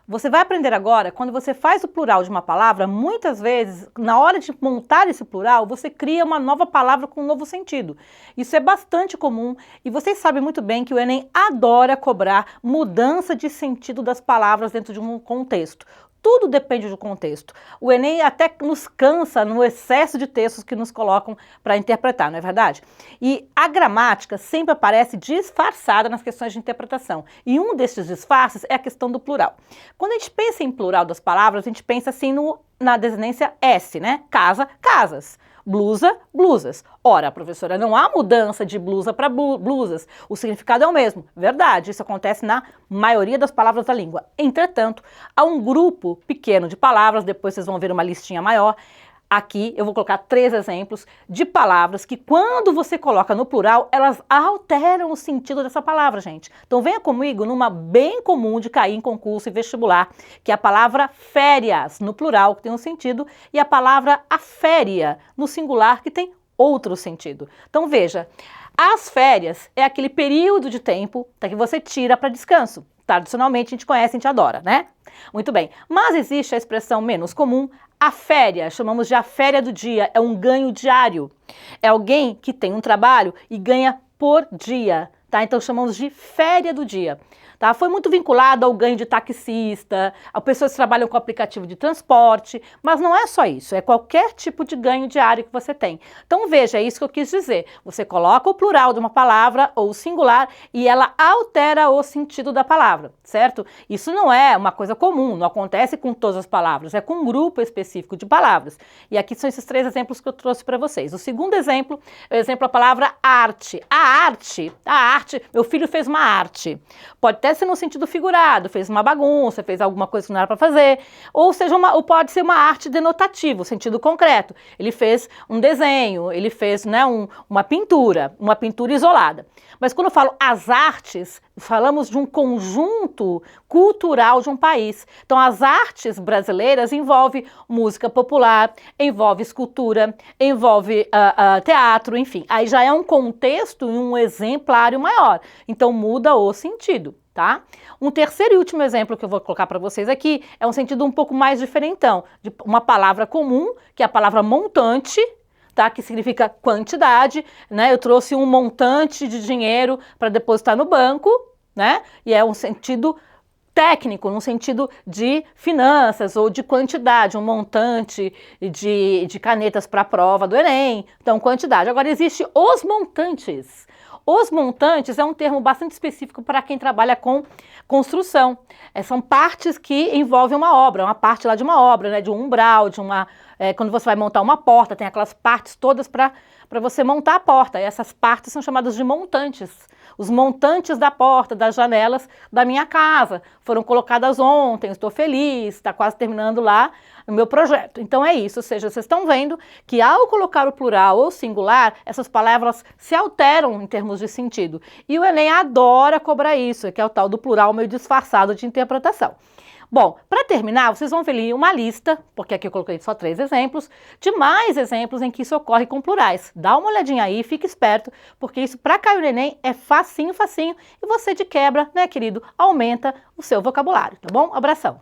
Você vai aprender agora, quando você faz o plural de uma palavra, muitas vezes, na hora de montar esse plural, você cria uma nova palavra com um novo sentido. Isso é bastante comum e vocês sabem muito bem que o Enem adora cobrar mudança de sentido das palavras dentro de um contexto. Tudo depende do contexto. O Enem até nos cansa no excesso de textos que nos colocam para interpretar, não é verdade? E a gramática sempre aparece disfarçada nas questões de interpretação. E um desses disfarces é a questão do plural. Quando a gente pensa em plural das palavras, a gente pensa assim na desinência S, né? Casa, casas. Blusa, blusas. Ora, professora, não há mudança de blusa para blusas. O significado é o mesmo. Verdade, isso acontece na maioria das palavras da língua. Entretanto, há um grupo pequeno de palavras, depois vocês vão ver uma listinha maior. Aqui eu vou colocar 3 exemplos de palavras que quando você coloca no plural, elas alteram o sentido dessa palavra, gente. Então venha comigo numa bem comum de cair em concurso e vestibular, que é a palavra férias, no plural, que tem um sentido, e a palavra aféria, no singular, que tem outro sentido. Então veja, as férias é aquele período de tempo que você tira para descanso. Tradicionalmente a gente conhece, a gente adora, né? Muito bem, mas existe a expressão menos comum, a féria, chamamos de a féria do dia, é um ganho diário. É alguém que tem um trabalho e ganha por dia, tá? Então chamamos de féria do dia. Tá? Foi muito vinculado ao ganho de taxista, a pessoas que trabalham com aplicativo de transporte, mas não é só isso, é qualquer tipo de ganho diário que você tem. Então veja, é isso que eu quis dizer. Você coloca o plural de uma palavra ou o singular e ela altera o sentido da palavra, certo? Isso não é uma coisa comum, não acontece com todas as palavras, é com um grupo específico de palavras. E aqui são esses 3 exemplos que eu trouxe para vocês. O segundo exemplo é o exemplo da palavra arte. A arte, meu filho fez uma arte. Pode até ser no sentido figurado, fez uma bagunça, fez alguma coisa que não era para fazer, ou ou pode ser uma arte denotativa, sentido concreto. Ele fez um desenho, ele fez, né, uma pintura isolada. Mas quando eu falo as artes, falamos de um conjunto cultural de um país. Então as artes brasileiras envolvem música popular, envolve escultura, envolve teatro, enfim. Aí já é um contexto e um exemplário maior. Então muda o sentido. Tá? Um terceiro e último exemplo que eu vou colocar para vocês aqui é um sentido um pouco mais diferentão, de uma palavra comum, que é a palavra montante, tá? Que significa quantidade, né? Eu trouxe um montante de dinheiro para depositar no banco, né? E é um sentido técnico, no sentido de finanças ou de quantidade, um montante de canetas para a prova do Enem, então quantidade. Agora existe os montantes. Os montantes é um termo bastante específico para quem trabalha com construção. São partes que envolvem uma obra, uma parte lá de uma obra, né, de um umbral, quando você vai montar uma porta, tem aquelas partes todas para você montar a porta. E essas partes são chamadas de montantes. Os montantes da porta, das janelas da minha casa foram colocadas ontem, estou feliz, está quase terminando lá o meu projeto. Então é isso, ou seja, vocês estão vendo que ao colocar o plural ou singular, essas palavras se alteram em termos de sentido. E o Enem adora cobrar isso, que é o tal do plural meio disfarçado de interpretação. Bom, para terminar, vocês vão ver ali uma lista, porque aqui eu coloquei só 3 exemplos, de mais exemplos em que isso ocorre com plurais. Dá uma olhadinha aí, fique esperto, porque isso para cair no Enem é facinho, facinho, e você de quebra, né, querido, aumenta o seu vocabulário, tá bom? Abração!